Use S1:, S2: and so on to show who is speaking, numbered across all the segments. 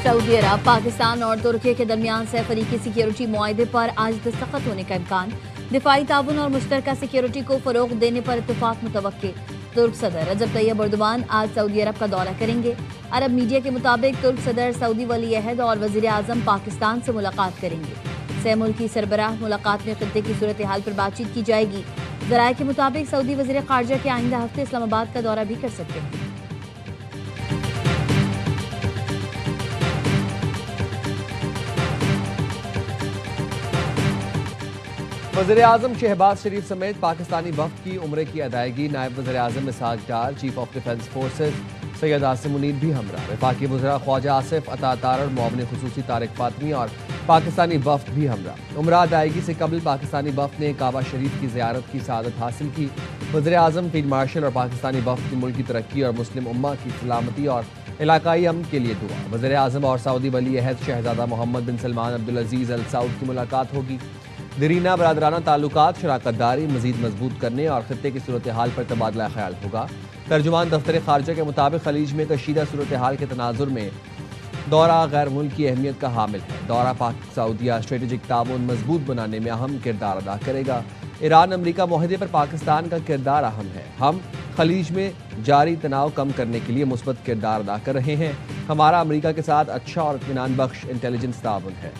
S1: Saudi अरब, पाकिस्तान और तुर्की के दरमियान सैफरीकी सिक्योरिटी मुआहदे पर आज दस्तखत होने का इम्कान। दिफाई ताउन और मुश्तरका सिक्योरिटी को फरोग देने पर इत्तफाक मुतवक्के। तुर्क सदर रजब तैयब एर्दोगान आज सऊदी अरब का दौरा करेंगे। अरब मीडिया के मुताबिक तुर्क सदर सऊदी वली अहद और वजीर आजम पाकिस्तान से मुलाकात करेंगे। सह मुल्की सरबराह मुलाकात में खित्ते की सूरत हाल पर बातचीत की जाएगी। जराये के मुताबिक सऊदी वजीर खारजा के आइंदा हफ्ते इस्लामाबाद का दौरा भी कर सकते हैं।
S2: वज़ीर-ए-आज़म शहबाज शरीफ समेत पाकिस्तानी वफ़द की उम्रे की अदायगी। नायब वज़ीर-ए-आज़म Ishaq Dar, chief of defence forces Syed Asim Munir भी हमरा। वफाकी वज़ीर ख्वाजा आसिफ अता तारड़, मुआविन खुसूसी तारिक फातमी और पाकिस्तानी वफ़द भी हमरा। उम्रा अदायगी से कबल पाकिस्तानी वफ़द ने काबा शरीफ की ज़ियारत की सआदत हासिल की। वज़ीर-ए-आज़म, फील्ड मार्शल और पाकिस्तानी वफ़द की मुल्क की तरक्की और मुस्लिम उम्मा की सलामती और इलाकाई अमन के लिए दुआ। वज़ीर-ए-आज़म और सऊदी वली अहद शहजादा मोहम्मद बिन सलमान अब्दुल अजीज़ अल सऊद की मुलाकात होगी। दरीना बरादराना ताल्लुकात, शराकत दारी मजीद मजबूत करने और खित्ते की सूरत हाल पर तबादला ख्याल होगा। तर्जुमान दफ्तर खारजा के मुताबिक खलीज में कशीदा सूरत हाल के तनाजुर में दौरा गैर मुल्की अहमियत का हामिल है। दौरा पाक सऊदिया स्ट्रेटेजिक ताउन मजबूत बनाने में अहम किरदार अदा करेगा। ईरान अमरीका मुआहदे पर पाकिस्तान का किरदार अहम है। हम खलीज में जारी तनाव कम करने के लिए मुस्बत किरदार अदा कर रहे हैं। हमारा अमरीका के साथ अच्छा और इत्मीनान बख्श इंटेलिजेंस ताउन है।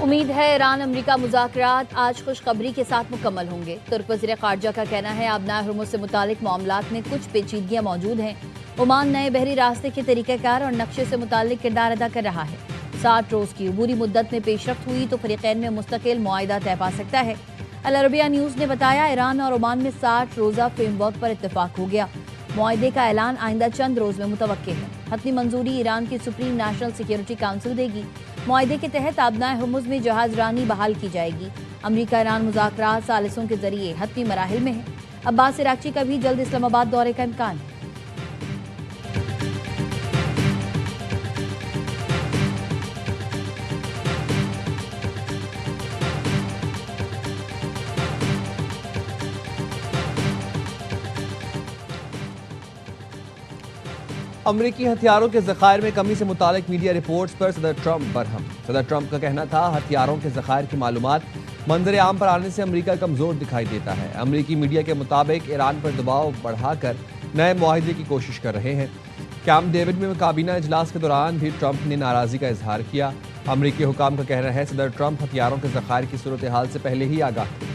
S1: उम्मीद है ईरान अमरीका मुज़ाकरात आज खुशखबरी के साथ मुकम्मल होंगे। तुर्क वज़ीर खारजा का कहना है आबनाए हुर्मुज़ से मुतालिक मामलात में कुछ पेचीदगियाँ मौजूद हैं। ओमान नए बहरी रास्ते के तरीक़ाकार और नक्शे से मुतालिक किरदार अदा कर रहा है। 60 रोज़ की अबूरी मुद्दत में पेशरफ्त हुई तो फरीक़ैन में मुस्तकिल मुआहिदा तय पा सकता है। अल अरबिया न्यूज़ ने बताया ईरान और ओमान में 60 रोज़ा फ्रेमवर्क पर इत्तफाक हो गया। मुआहिदे का ऐलान आइंदा चंद रोज़ में मुतवक्के है। हतमी मंजूरी ईरान की सुप्रीम नेशनल सिक्योरिटी काउंसिल देगी। मुआहिदे के तहत आबनाए हुर्मुज़ में जहाज रानी बहाल की जाएगी। अमरीका ईरान मुज़ाकरात सालिसों के जरिए हतमी मराहिल में है। अब्बास इराक़ची का भी जल्द इस्लामाबाद दौरे का इम्कान है।
S2: अमरीकी हथियारों के ज़खायर में कमी से मुतालिक मीडिया रिपोर्ट्स पर सदर ट्रंप बरहम। सदर ट्रंप का कहना था हथियारों के ज़खायर की मालूमात मंजर आम पर आने से अमरीका कमज़ोर दिखाई देता है। अमरीकी मीडिया के मुताबिक ईरान पर दबाव बढ़ाकर नए मुआहिदे की कोशिश कर रहे हैं। कैंप डेविड में काबीना इजलास के दौरान भी ट्रंप ने नाराज़गी का इजहार किया। अमरीकी हुकाम का कहना है सदर ट्रंप हथियारों के ज़खायर की सूरत हाल से पहले ही आगाह थे।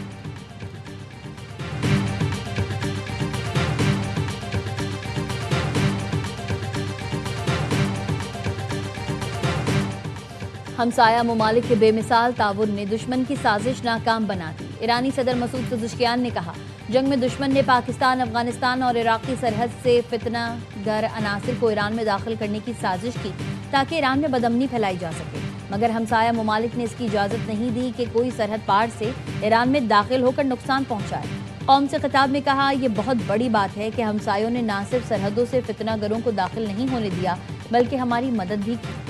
S1: हमसाया मुमालिक के बेमिसाल ताउन ने दुश्मन की साजिश नाकाम बना दी। ईरानी सदर मसूद पज़ेश्कियान ने कहा जंग में दुश्मन ने पाकिस्तान, अफगानिस्तान और इराक़ी सरहद से फितना गर अनासिर को ईरान में दाखिल करने की साजिश की ताकि ईरान में बदअमनी फैलाई जा सके, मगर हमसाया मुमालिक ने इसकी इजाज़त नहीं दी कि कोई सरहद पार से ईरान में दाखिल होकर नुकसान पहुँचाए। कौम से खिताब में कहा यह बहुत बड़ी बात है कि हमसायों ने न सिर्फ सरहदों से फितना गरों को दाखिल नहीं होने दिया बल्कि हमारी मदद भी की।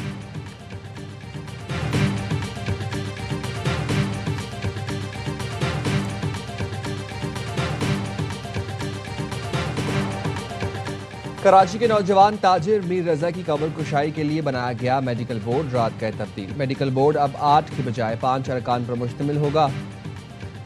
S2: कराची के नौजवान ताजिर मीर रजा की कब्र कुशाई के लिए बनाया गया मेडिकल बोर्ड रात गए तब्दील। मेडिकल बोर्ड अब 8 की बजाय 5 अरकान पर मुश्तमिल होगा।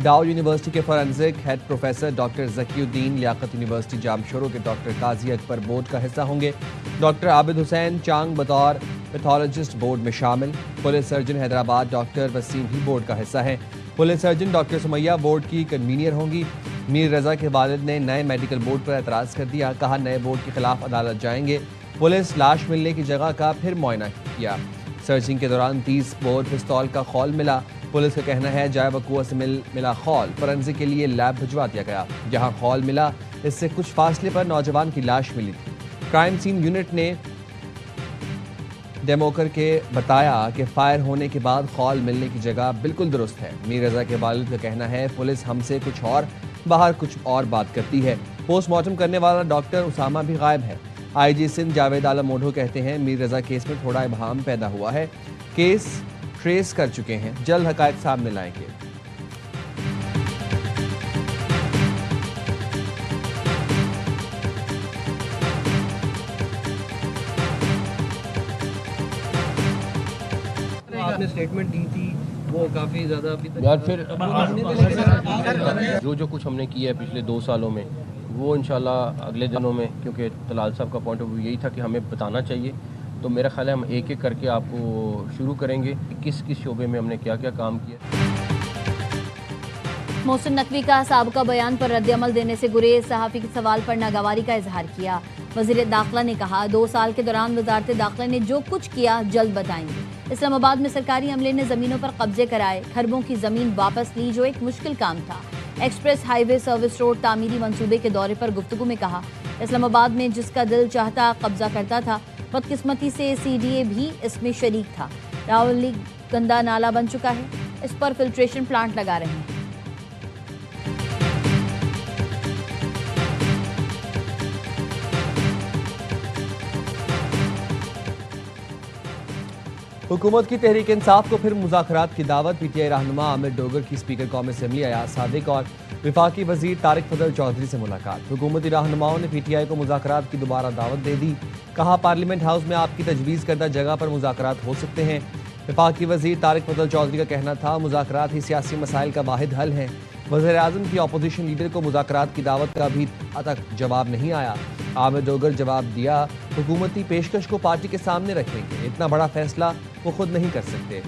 S2: डाउ यूनिवर्सिटी के forensic head professor doctor Zakiuddin, Liaquat university Jamshoro के डॉक्टर काजी अकबर बोर्ड का हिस्सा होंगे। डॉक्टर आबिद हुसैन चांग बतौर पैथोलॉजिस्ट बोर्ड में शामिल। Police surgeon Hyderabad doctor Waseem भी बोर्ड का हिस्सा है। Police surgeon doctor Sumaiya board की कन्वीनियर होंगी। मीर रजा के वालिद ने नए मेडिकल बोर्ड पर एतराज़ कर दिया, कहा नए बोर्ड के खिलाफ अदालत जाएंगे। पुलिस लाश मिलने की जगह का फिर मुआयना किया। सर्चिंग के दौरान 30 बोर पिस्तौल का खौल मिला। पुलिस का कहना है जाए वकुआ से मिला खौल फोरेंसिक के लिए लैब भिजवा दिया गया। जहां खौल मिला इससे कुछ फासले पर नौजवान की लाश मिली थी। क्राइम सीन यूनिट ने डेमो करके बताया कि फायर होने के बाद खौल मिलने की जगह बिल्कुल दुरुस्त है। मीर रजा के वालिद का कहना है पुलिस हमसे कुछ और बाहर कुछ और बात करती है। पोस्टमार्टम करने वाला डॉक्टर उसामा भी गायब है। आईजी सिंध जावेद आलम मोढो कहते हैं मीर रजा केस में थोड़ा इबहम पैदा हुआ है, केस ट्रेस कर चुके हैं, जल्द हकायक सामने लाएंगे।
S3: आपने स्टेटमेंट दी थी वो काफ़ी ज़्यादा अभी तक
S4: यार फिर जो कुछ हमने किया है पिछले 2 सालों में वो इंशाल्लाह अगले दिनों में, क्योंकि तलाल साहब का पॉइंट ऑफ व्यू यही था कि हमें बताना चाहिए, तो मेरा ख्याल है हम एक एक करके आपको शुरू करेंगे कि किस किस शोबे में हमने क्या क्या काम किया।
S1: मोहसिन नकवी का साबका बयान पर रद्द-ए-अमल देने से गुरेज, सहाफ़ी के सवाल पर नागवारी का इजहार किया। वज़ीर दाखिला ने कहा 2 साल के दौरान वज़ारत दाखिला ने जो कुछ किया जल्द बताएंगे। इस्लामाबाद में सरकारी अमले ने ज़मीनों पर कब्जे कराए, खरबों की ज़मीन वापस ली जो एक मुश्किल काम था। एक्सप्रेस हाईवे सर्विस रोड तामीरी मंसूबे के दौरे पर गुफ्तगू में कहा इस्लामाबाद में जिसका दिल चाहता कब्जा करता था, बदकिस्मती से CDA भी इसमें शरीक था। रावली गंदा नाला बन चुका है, इस पर फिल्ट्रेशन प्लांट लगा रहे हैं।
S2: हुकूमत की तहरीक इंसाफ को फिर मुज़ाकरात की दावत। PTI रहनुमा आमिर डोगर की स्पीकर कौमी असम्बली अयाज सादिक और विफाकी वजीर तारिक फजल चौधरी से मुलाकात। हुकूमती रहनुमाओं ने PTI को मुज़ाकरात की दोबारा दावत दे दी। कहा पार्लियामेंट हाउस में आपकी तजवीज़ करदा जगह पर मुज़ाकरात हो सकते हैं। विफाकी वजीर तारिक फजल चौधरी का कहना था मुज़ाकरात ही सियासी मसाइल का वाहिद हल है। वज़ीर आज़म की अपोजिशन लीडर को मुज़ाकरात की दावत का अभी तक जवाब नहीं आया। आमिर डोगर जवाब दिया हुकूमती पेशकश को पार्टी के सामने रखेंगे, इतना बड़ा फैसला वो खुद नहीं कर सकते।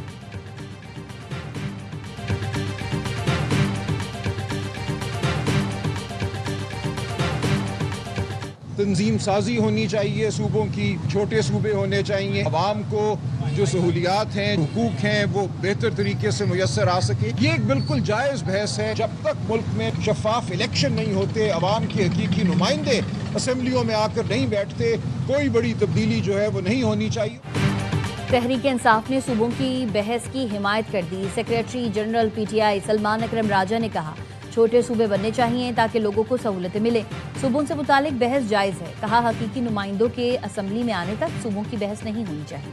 S5: तंजीम साजी होनी चाहिए, सूबों की छोटे सूबे होने चाहिए, अवाम को जो सहूलियात हैं, हुकूक हैं, वो बेहतर तरीके से मुयस्सर आ सके। ये एक बिल्कुल जायज़ बहस है। जब तक मुल्क में शफाफ इलेक्शन नहीं होते, अवाम के हकीकी नुमाइंदे असम्बलियों में आकर नहीं बैठते, कोई बड़ी तब्दीली जो है वो नहीं होनी चाहिए।
S1: तहरीक इंसाफ ने सूबों की बहस की हिमायत कर दी। सेक्रेटरी जनरल PTI सलमान अकरम राजा ने कहा छोटे सूबे बनने चाहिए ताकि लोगों को सहूलतें मिलें। सूबों से मुतालिक बहस जायज़ है। कहा हकीकी नुमाइंदों के असम्बली में आने तक सूबों की बहस नहीं होनी चाहिए।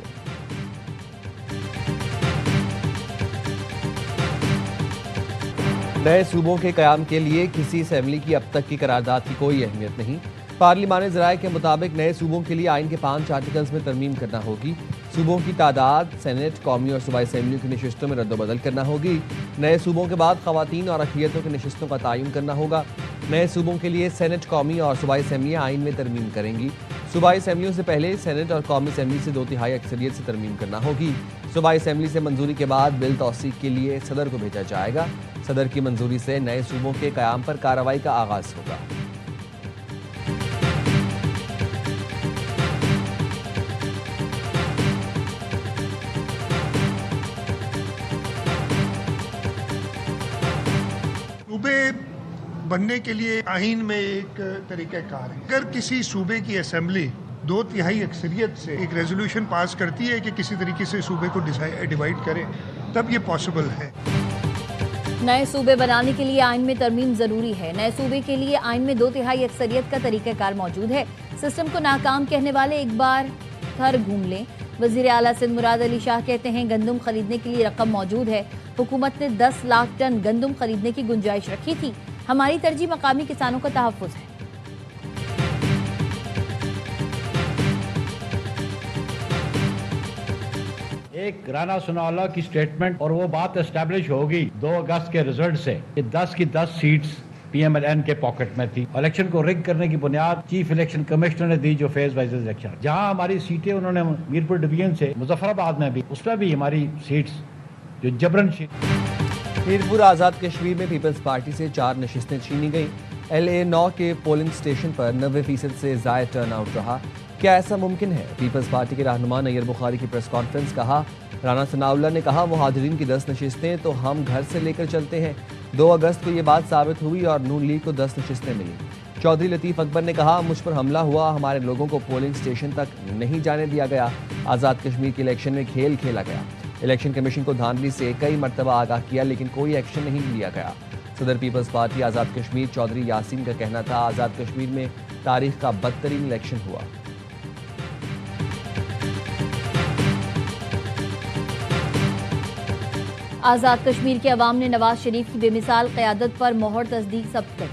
S2: नए सूबों के क़याम के लिए किसी असम्बली की अब तक की करारदाद की कोई अहमियत नहीं। पार्लिमानी ज़राए के मुताबिक नए सूबों के लिए आइन के 5 आर्टिकल्स में तरमीम करना होगी। सूबों की तादाद सेनेट, कौमी और सूबाई असम्बलियों की नशिस्तों में रद्दबदल करना होगी। नए सूबों के बाद ख़वातीन और अक़लियतों की नशिस्तों का तयन करना होगा। नए सूबों के लिए सेनेट, कौमी और सूबाई असम्बलियाँ आइन में तरमीम करेंगी। सूबाई असम्बलियों से पहले सेनेट और कौमी असम्बली से 2/3 अक्सरियत से तरमीम करना होगी। सूबाई असम्बली से मंजूरी के बाद बिल तौसीक के लिए सदर को भेजा जाएगा। सदर की मंजूरी से नए सूबों के क़याम पर कार्रवाई का आगाज़ होगा।
S6: सूबे बनने के लिए आइन में एक तरीक़ाकार है। अगर किसी सूबे की असेंबली 2/3 अक्सरियत से एक रेजोल्यूशन पास करती है कि किसी तरीके से सूबे को डिवाइड करे, तब ये पॉसिबल है।
S1: नए सूबे बनाने के लिए आइन में तरमीम जरूरी है। नए सूबे के लिए आइन में 2/3 अक्सरियत का तरीक़ाकार मौजूद है। सिस्टम को नाकाम कहने वाले एक बार घर घूम लें। वज़ीर आला सिंध मुराद अली शाह कहते हैं गंदम खरीदने के लिए रकम मौजूद है। हुकूमत ने 10 लाख टन गंदम खरीदने की गुंजाइश रखी थी। हमारी तरजीह मकामी किसानों का तहफ़्फ़ुज़ है।
S7: एक राना सनाउल्लाह की स्टेटमेंट और वो बात एस्टैब्लिश होगी 2 अगस्त के रिजल्ट से कि 10 की 10 सीट्स PMLN के पॉकेट में थी। इलेक्शन को रिग करने की बुनियाद चीफ इलेक्शन कमिश्नर ने दी, जो फेज वाइज इलेक्शन, जहां हमारी सीटें उन्होंने मीरपुर डिवीजन से मुजफ्फराबाद में भी, उसमें भी हमारी सीट्स जो जबरन
S2: मीरपुर आज़ाद कश्मीर में पीपल्स पार्टी से 4 नशिस्तें छीनी गईं। LA-9 के पोलिंग स्टेशन पर 90% से ज़ायद टर्न आउट रहा। क्या ऐसा मुमकिन है? पीपल्स पार्टी के रहनुमा नैयर बुखारी की प्रेस कॉन्फ्रेंस। कहा राना सनाउल्लाह ने कहा मुहाजिरीन की 10 नशिस्तें तो हम घर से लेकर चलते हैं। 2 अगस्त को ये बात साबित हुई और नून लीग को 10 नशिस्तें मिली। चौधरी लतीफ़ अकबर ने कहा मुझ पर हमला हुआ, हमारे लोगों को पोलिंग स्टेशन तक नहीं जाने दिया गया। आज़ाद कश्मीर के इलेक्शन में खेल खेला गया। इलेक्शन कमीशन को धांधली से कई मरतबा आगाह किया लेकिन कोई एक्शन नहीं लिया गया। सदर पीपल्स पार्टी आज़ाद कश्मीर चौधरी यासीन का कहना था, आज़ाद कश्मीर में तारीख का बदतरीन इलेक्शन हुआ।
S1: आज़ाद कश्मीर के अवाम ने नवाज शरीफ की बेमिसाल क़यादत पर मोहर तस्दीक सब्त कर।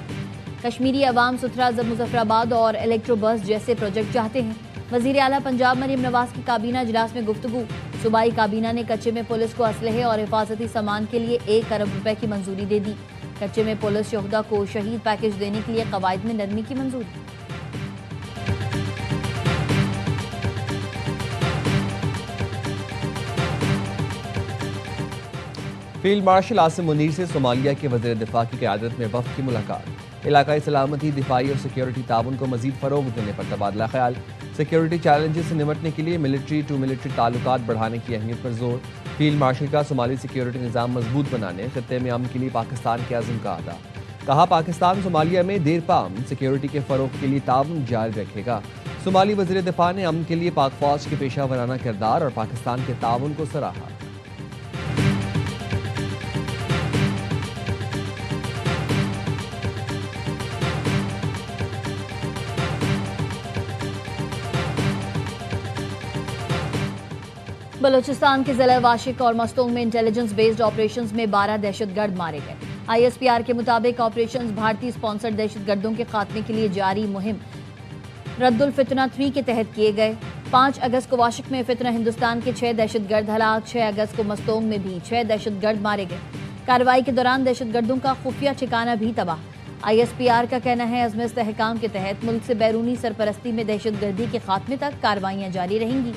S1: कश्मीरी अवाम सुथरा मुजफ्फराबाद और इलेक्ट्रो बस जैसे प्रोजेक्ट चाहते हैं। वज़ीर आला पंजाब मरीम नवाज की काबीना इजलास में गुफ्तगू। सूबाई काबीना ने कच्चे में पुलिस को असलहे और हिफाजती सामान के लिए 1 अरब रुपए की मंजूरी दे दी। कच्चे में पुलिस शोहदा को शहीद पैकेज देने के लिए कवायद में नरमी की मंजूरी।
S2: फील्ड मार्शल आसिम मुनीर से सोमालिया के वज़ीर दिफा की क़यादत में वफ़द की मुलाकात। इलाकाई सलामती, दिफाई और सिक्योरिटी ताउन को मज़ीद फ़रोग़ देने पर तबादला ख्याल। सिक्योरिटी चैलेंजेस से निपटने के लिए मिलिट्री टू मिलिट्री ताल्लुकात बढ़ाने की अहमियत पर जोर। फील्ड मार्शल का सोमाली सिक्योरिटी निज़ाम मजबूत बनाने, खित्ते में अमन के लिए पाकिस्तान के अज़्म का अदा। कहा, पाकिस्तान सोमालिया में देर पाम सिक्योरिटी के फ़रोग़ के लिए ताउन जारी रखेगा। सोमाली वज़ीर दिफा ने अमन के लिए पाक फ़ौज के पेशा वराना किरदार और पाकिस्तान के ताउन को सराहा।
S1: बलूचिस्तान के ज़िला वाशिक और मस्तोंग में इंटेलिजेंस बेस्ड ऑपरेशंस में 12 दहशतगर्द मारे गए। ISPR के मुताबिक ऑपरेशंस भारतीय स्पॉन्सर्ड दहशतगर्दों के खात्मे के लिए जारी मुहिम रद्दुल फितना 3 के तहत किए गए। 5 अगस्त को वाशिक में फितना हिंदुस्तान के 6 दहशतगर्द हलाक। 6 अगस्त को मस्तोंग में भी 6 दहशतगर्द मारे गए। कार्रवाई के दौरान दहशतगर्दों का खुफिया ठिकाना भी तबाह। ISPR का कहना है, अज़्म इस्तेहकाम के तहत मुल्क से बैरूनी सरपरस्ती में दहशतगर्दी के खात्मे तक कार्रवाइयाँ जारी रहेंगी।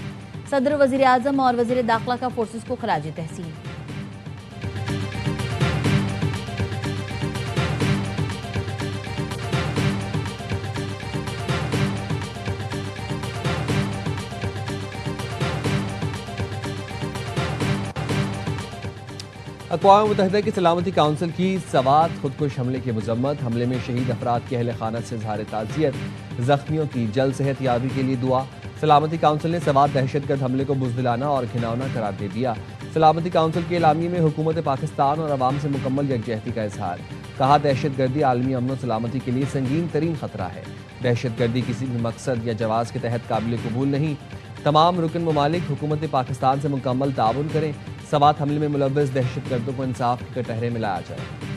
S1: सदर, वज़ीर आज़म और वज़ीर दाखिला का फोर्सेस को खराज तहसीन।
S2: अक़वाम मुत्तहिदा की सलामती काउंसिल की सवात खुदकुश हमले की मजम्मत। हमले में शहीद अफराद के अहले खाना से इज़हार ताज़ियत, ज़ख्मियों की जल्द सेहत याबी के लिए दुआ। सलामती काउंसिल ने सवात दहशतगर्द हमले को बुज़दिलाना और घिनौना करार दे दिया। सलामती काउंसिल के एलामी में हुकूमत पाकिस्तान और अवाम से मुकम्मल यकजहती का इजहार। कहा, दहशतगर्दी आलमी अमन और सलामती के लिए संगीन तरीन खतरा है। दहशतगर्दी किसी भी मकसद या जवाज़ के तहत काबिल कबूल नहीं। तमाम रुकन ममालिक हुकूमत पाकिस्तान से मुकम्मल ताउन करें। सवात हमले में मुलव्वस दहशतगर्दों को इंसाफ के कटहरे में लाया जाए।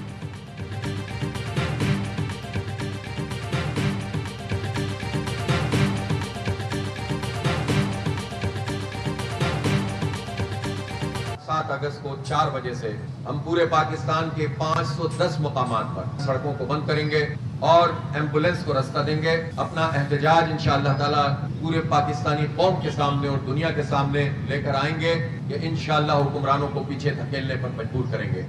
S8: अगस्त को 4 बजे से हम पूरे पाकिस्तान के 510 मुकामात पर सड़कों को बंद करेंगे और एम्बुलेंस को रास्ता देंगे। अपना एहतजाज इंशाअल्लाह ताला पूरे पाकिस्तानी कौम के सामने और दुनिया के सामने लेकर आएंगे कि इंशाअल्लाह हुक्मरानों को पीछे धकेलने पर मजबूर करेंगे।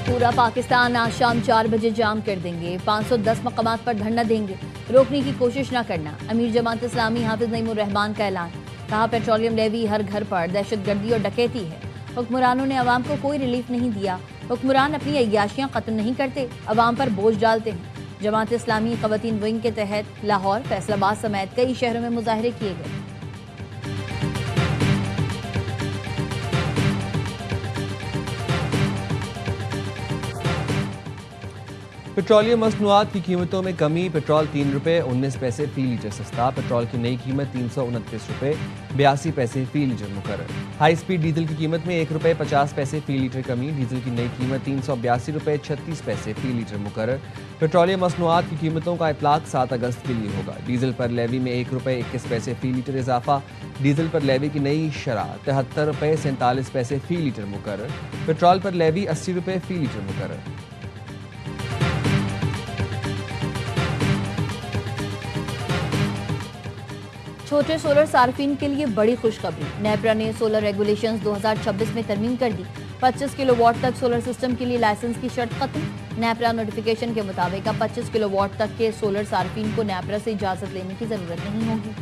S1: पूरा पाकिस्तान आज शाम 4 बजे जाम कर देंगे। 510 मकामात पर धरना देंगे। रोकने की कोशिश न करना। अमीर जमात इस्लामी हाफिज नईमुर रहमान का ऐलान। कहा, पेट्रोलियम लेवी हर घर पर दहशतगर्दी और डकैती है। हुक्मरानों ने अवाम को कोई रिलीफ नहीं दिया। हुक्मरान अपनी अय्याशियां खत्म नहीं करते, अवाम पर बोझ डालते हैं। जमात इस्लामी ख़वातीन विंग के तहत लाहौर, फैसलाबाद समेत कई शहरों में मुजाहरे किए गए।
S2: पेट्रोलियम मसनूआत की कीमतों में कमी। पेट्रोल 3 रुपये 19 पैसे फी लीटर सस्ता। पेट्रोल की नई कीमत 329 रुपये 82 पैसे फी लीटर मुकर्रर। हाई स्पीड डीजल की कीमत में 1 रुपये 50 पैसे फी लीटर कमी। डीजल की नई कीमत 382 रुपये 36 पैसे फी लीटर मुकर्रर। पेट्रोलियम मसनूआत की कीमतों का इतलाक 7 अगस्त के लिए होगा। डीजल पर लेवी में 1 रुपये 21 पैसे फी लीटर इजाफा। डीजल पर लेवी की नई शरह 73 रुपये 47 पैसे फी लीटर मुकर्रर। पेट्रोल पर लेवी 80 रुपये फी लीटर मुकर्रर।
S1: छोटे सोलर सार्फिन के लिए बड़ी खुशखबरी। नेपरा ने सोलर रेगुलेशंस 2026 में तरमीम कर दी। 25 किलोवाट तक सोलर सिस्टम के लिए लाइसेंस की शर्त खत्म। नेपरा नोटिफिकेशन के मुताबिक अब 25 किलोवाट तक के सोलर सार्फिन को नेपरा से इजाजत लेने की जरूरत नहीं होगी।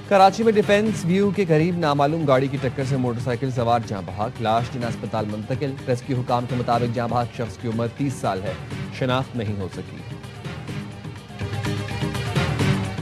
S2: कराची में डिफेंस व्यू के करीब नामालूम गाड़ी की टक्कर से मोटरसाइकिल सवार जाँ बहक। लाश जिन्हें अस्पताल मुंतकिल। रेस्क्यू हुकाम के मुताबिक जाँ बहक शख्स की उम्र 30 साल है। शनाख्त नहीं हो सकी।